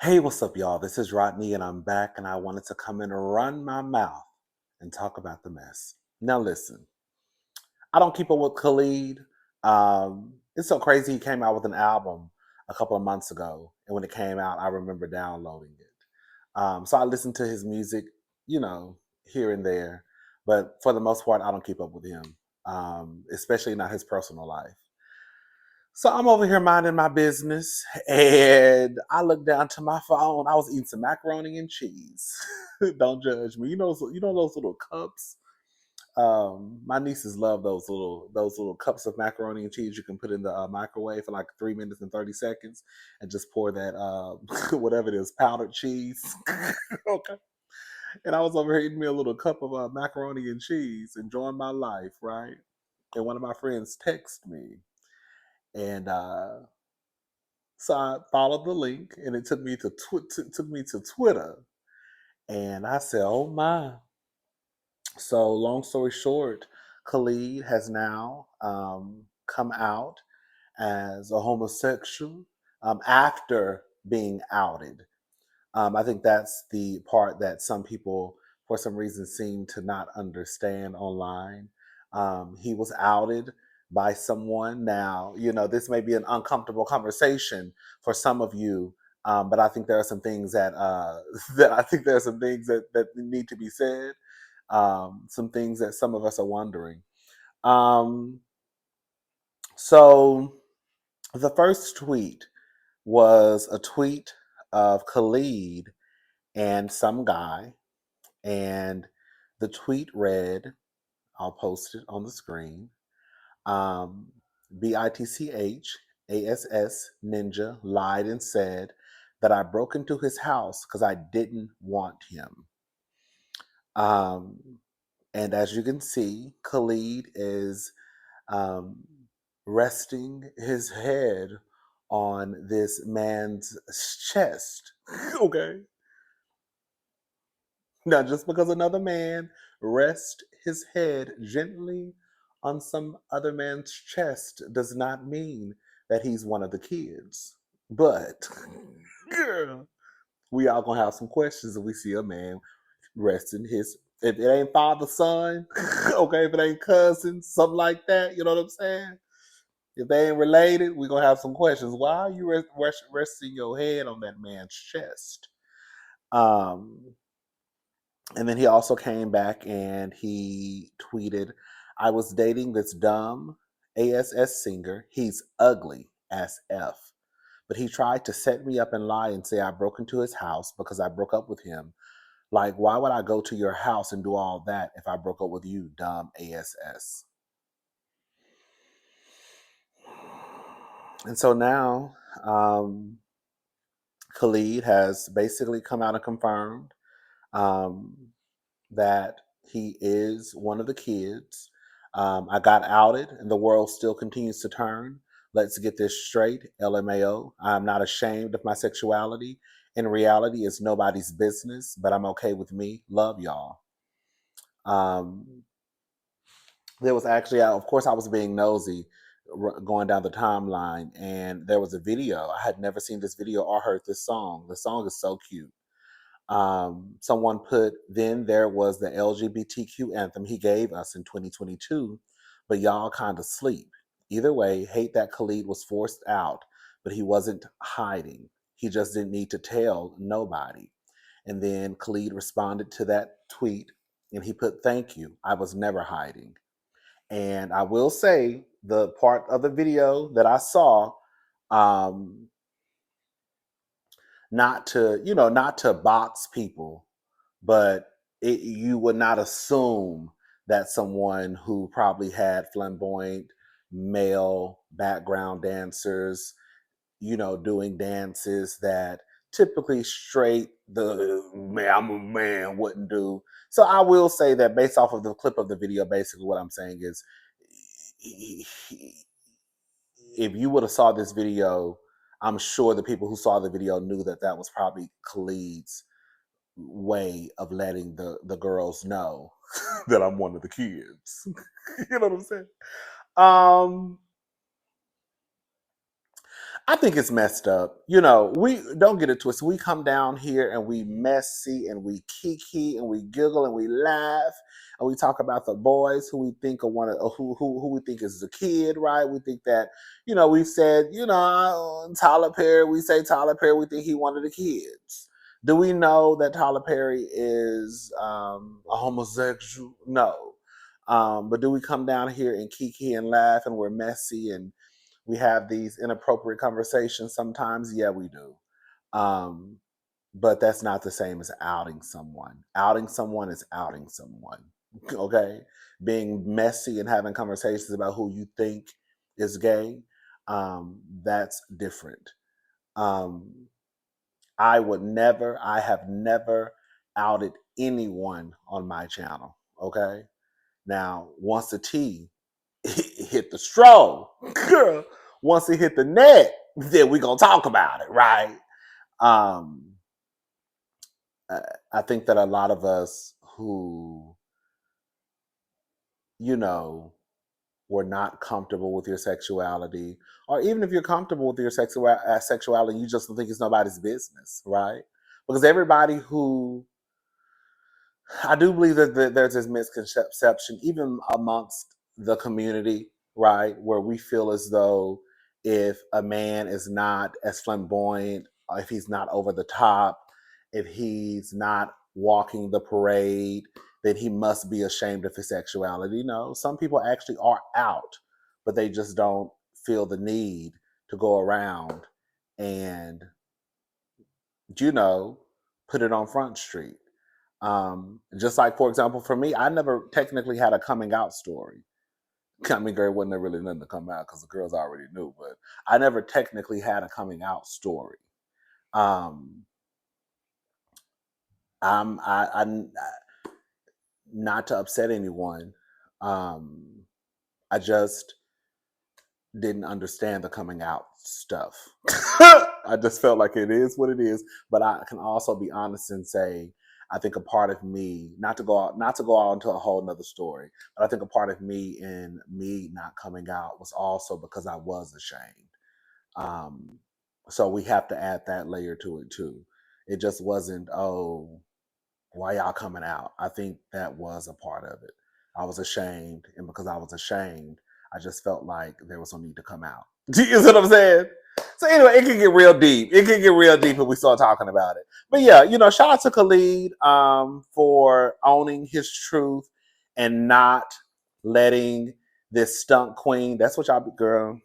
Hey, what's up, y'all? This is Rodney, and I'm back, and I wanted to come in and run my mouth and talk about the mess. Now, listen, I don't keep up with Khalid. It's so crazy. He came out with an album a couple of months ago, and when it came out, I remember downloading it. So I listen to his music, you know, here and there, but for the most part, I don't keep up with him, especially not his personal life. So I'm over here minding my business, and I look down to my phone. I was eating some macaroni and cheese. Don't judge me. You know those little cups. My nieces love those little cups of macaroni and cheese you can put in the microwave for like 3 minutes and 30 seconds, and just pour that whatever it is powdered cheese. Okay. And I was over here eating me a little cup of macaroni and cheese, enjoying my life, right? And one of my friends texted me, and so I followed the link, and it took me to took me to Twitter, and I said, "Oh my!" So long story short, Khalid has now come out as a homosexual after being outed. I think that's the part that some people, for some reason, seem to not understand online. He was outed by someone. Now, this may be an uncomfortable conversation for some of you, but I think there are some things that that I think there are some things that need to be said. Some things that some of us are wondering. Um, so the first tweet was a tweet of Khalid and some guy. And the tweet read, I'll post it on the screen. Um, BITCHASS Ninja lied and said that I broke into his house because I didn't want him. Um, and as you can see, Khalid is um, resting his head on this man's chest. Okay. Now, just because another man rests his head gently on some other man's chest does not mean that he's one of the kids. But, girl, we all gonna have some questions if we see a man resting his. If it ain't father son, okay, if it ain't cousin, something like that, you know what I'm saying? If they ain't related, we gonna have some questions. Why are you resting your head on that man's chest? Um, And then he also came back and he tweeted, I was dating this dumb ASS singer. He's ugly as F. But he tried to set me up and lie and say I broke into his house because I broke up with him. Like, why would I go to your house and do all that if I broke up with you, dumb ASS? And so now, Khalid has basically come out and confirmed um, that he is one of the kids. I got outed, and the world still continues to turn. Let's get this straight, LMAO. I'm not ashamed of my sexuality. In reality, it's nobody's business, but I'm okay with me. Love y'all. Um, there was actually, of course, I was being nosy going down the timeline, and there was a video. I had never seen this video or heard this song. The song is so cute. Someone put, then there was the LGBTQ anthem he gave us in 2022, but y'all kind of sleep. Either way, hate that Khalid was forced out, but he wasn't hiding. He just didn't need to tell nobody. And then Khalid responded to that tweet and he put, thank you. I was never hiding. And I will say the part of the video that I saw, um, not to box people, but you would not assume that someone who probably had flamboyant male background dancers, doing dances that typically straight the man, I'm a man wouldn't do. So I will say that based off of the clip of the video, basically what I'm saying is, if you would have saw this video, I'm sure the people who saw the video knew that that was probably Khalid's way of letting the girls know that I'm one of the kids. You know what I'm saying? Um, I think it's messed up. You know, we don't get it twisted. We come down here and we messy and we kiki and we giggle and we laugh and we talk about the boys who we think are one of who we think is the kid, right? We think that, you know, we've said, you know, Tyler Perry. We say Tyler Perry. We think he one of the kids. Do we know that Tyler Perry is a homosexual? No. But do we come down here and kiki and laugh and we're messy and we have these inappropriate conversations sometimes? Yeah, we do. Um, but that's not the same as outing someone. Outing someone is outing someone. Okay? Being messy and having conversations about who you think is gay, that's different. Um, I have never outed anyone on my channel. Okay? Now, once the T hit the straw, girl, once it hit the net, then we gonna talk about it, right? Um, I think that a lot of us who, you know, were not comfortable with your sexuality, or even if you're comfortable with your sexuality, you just don't think it's nobody's business, right? Because everybody who I do believe that there's this misconception, even amongst the community, right, where we feel as though if a man is not as flamboyant, if he's not over the top, if he's not walking the parade, then he must be ashamed of his sexuality. No, some people actually are out, but they just don't feel the need to go around and, you know, put it on Front Street. Just like, for example, for me, I never technically had a coming out story. I mean, there wasn't really nothing to come out because the girls already knew, but I never technically had a coming out story. Um, not to upset anyone. Um, I just didn't understand the coming out stuff. I just felt like it is what it is, but I can also be honest and say I think a part of me, not to go out into a whole nother story, but I think a part of me in me not coming out was also because I was ashamed. Um, so we have to add that layer to it too. It just wasn't, oh, why y'all coming out? I think that was a part of it. I was ashamed, and because I was ashamed, I just felt like there was no need to come out. You see what I'm saying? So anyway, it can get real deep. It can get real deep if we start talking about it. But yeah, you know, shout out to Khalid for owning his truth and not letting this stunt queen. That's what y'all, girl.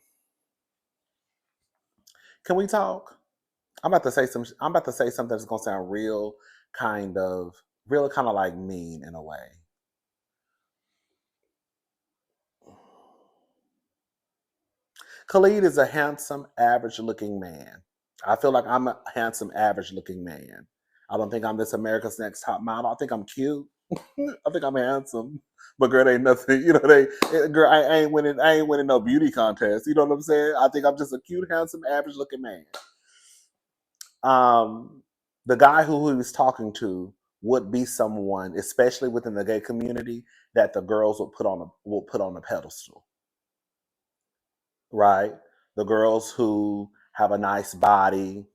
Can we talk? I'm about to say some. I'm about to say something that's gonna sound kind of, real kind of like mean in a way. Khalid is a handsome, average-looking man. I feel like I'm a handsome, average-looking man. I don't think I'm this America's Next Top Model. I think I'm cute. I think I'm handsome. But girl, ain't nothing. You know, girl, I ain't winning. I ain't winning no beauty contest. You know what I'm saying? I think I'm just a cute, handsome, average-looking man. Um, the guy who he was talking to would be someone, especially within the gay community, that the girls would put on a pedestal, right? The girls who have a nice body,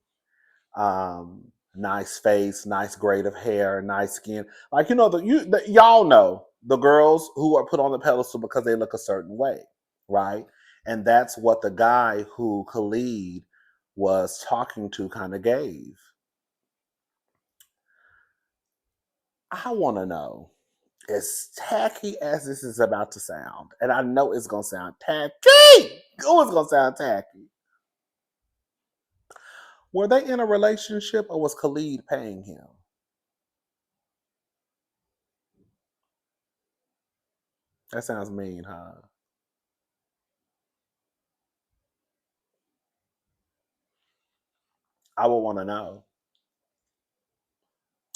nice face, nice grade of hair, nice skin. Like, you know, y'all know the girls who are put on the pedestal because they look a certain way, right? And that's what the guy who Khalid was talking to kind of gave. I want to know, as tacky as this is about to sound, and I know it's going to sound tacky. Oh, it's going to sound tacky. Were they in a relationship or was Khalid paying him? That sounds mean, huh? I would want to know.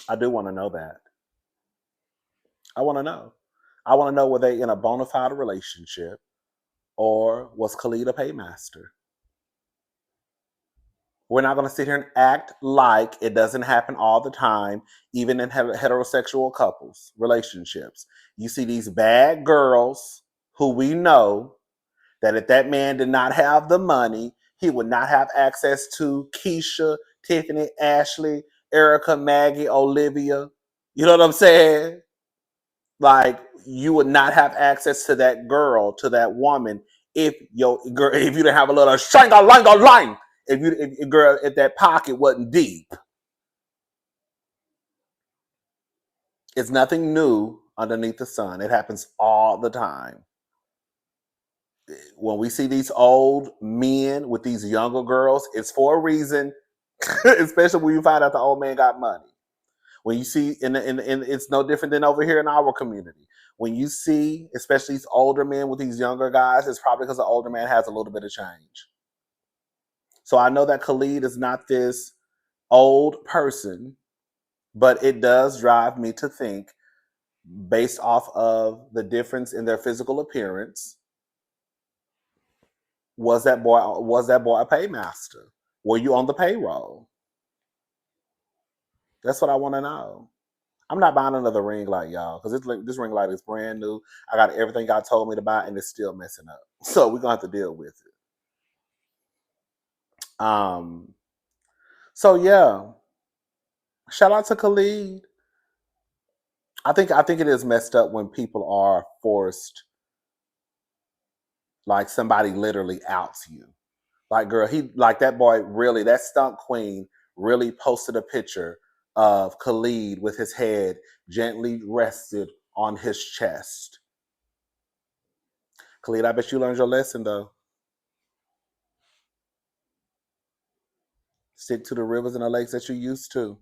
I do want to know that. I want to know. I want to know, were they in a bona fide relationship or was Khalid a paymaster? We're not going to sit here and act like it doesn't happen all the time, even in heterosexual couples, relationships. You see these bad girls who we know that if that man did not have the money, He would not have access to Keisha, Tiffany, Ashley, Erica, Maggie, Olivia. You know what I'm saying? Like you would not have access to that girl, to that woman, if your girl, if you didn't have a little shango line, if girl, if that pocket wasn't deep. It's nothing new underneath the sun. It happens all the time. When we see these old men with these younger girls, it's for a reason. Especially when you find out the old man got money. When you see, in it's no different than over here in our community. When you see, especially these older men with these younger guys, it's probably because the older man has a little bit of change. So I know that Khalid is not this old person, but it does drive me to think, based off of the difference in their physical appearance, was that boy a paymaster? Were you on the payroll? That's what I want to know. I'm not buying another ring light, y'all, because this ring light is brand new. I got everything God told me to buy, and it's still messing up. So we're gonna have to deal with it. So yeah, shout out to Khalid. I think it is messed up when people are forced, like somebody literally outs you. Like, girl, he like that boy really, that stunt queen really posted a picture of Khalid with his head gently rested on his chest. Khalid, I bet you learned your lesson though. Stick to the rivers and the lakes that you used to.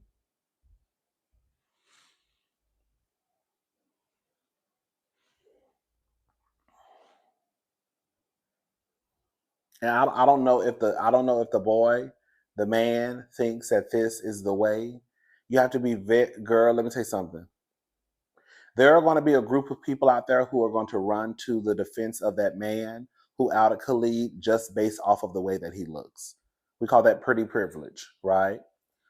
And I don't know if the boy, the man, thinks that this is the way. You have to be girl. Let me tell you something. There are going to be a group of people out there who are going to run to the defense of that man who outed Khalid just based off of the way that he looks. We call that pretty privilege, right?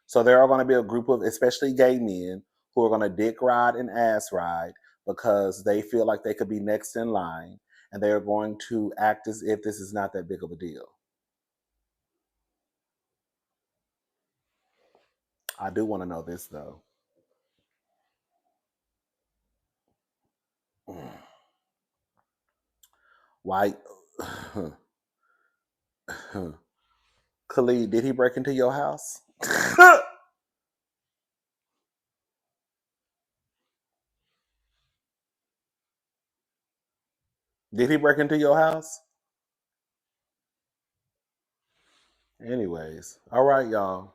So there are going to be a group of, especially gay men, who are going to dick ride and ass ride because they feel like they could be next in line, and they are going to act as if this is not that big of a deal. I do want to know this though. Why, Khalid? Did he break into your house? Did he break into your house? Anyways, all right, y'all.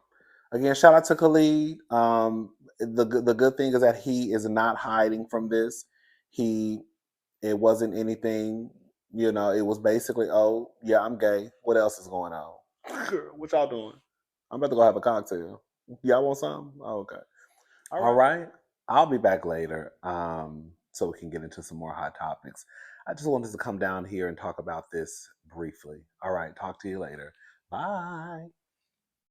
Again, shout out to Khalid. The good thing is that he is not hiding from this. He It wasn't anything. It was basically, oh yeah, I'm gay. What else is going on? What y'all doing? I'm about to go have a cocktail. Y'all want some? Oh, okay. All right. I'll be back later, so we can get into some more hot topics. I just wanted to come down here and talk about this briefly. All right. Talk to you later. Bye.